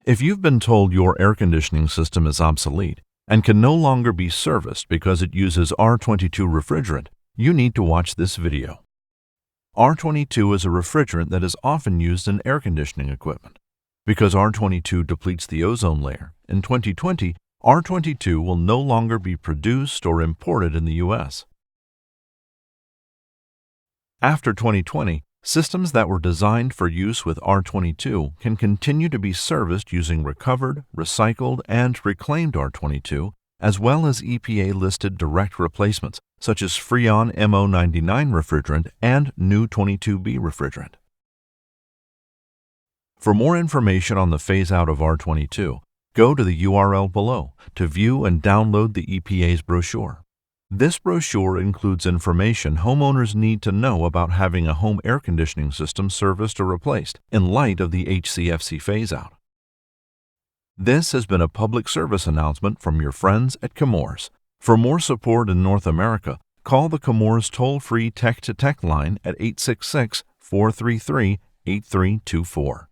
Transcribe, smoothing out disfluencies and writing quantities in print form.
If you've been told your air conditioning system is obsolete and can no longer be serviced because it uses R22 refrigerant, you need to watch this video. R22 is a refrigerant that is often used in air conditioning equipment. Because R22 depletes the ozone layer, in 2020, R22 will no longer be produced or imported in the U.S. After 2020, systems that were designed for use with R22 can continue to be serviced using recovered, recycled, and reclaimed R22, as well as EPA-listed direct replacements such as Freon MO-99 refrigerant and NU-22B refrigerant. For more information on the phase-out of R22, go to the URL below to view and download the EPA's brochure. This brochure includes information homeowners need to know about having a home air conditioning system serviced or replaced in light of the HCFC phase-out. This has been a public service announcement from your friends at Chemours. For more support in North America, call the Chemours toll-free Tech-to-Tech line at 866-433-8324.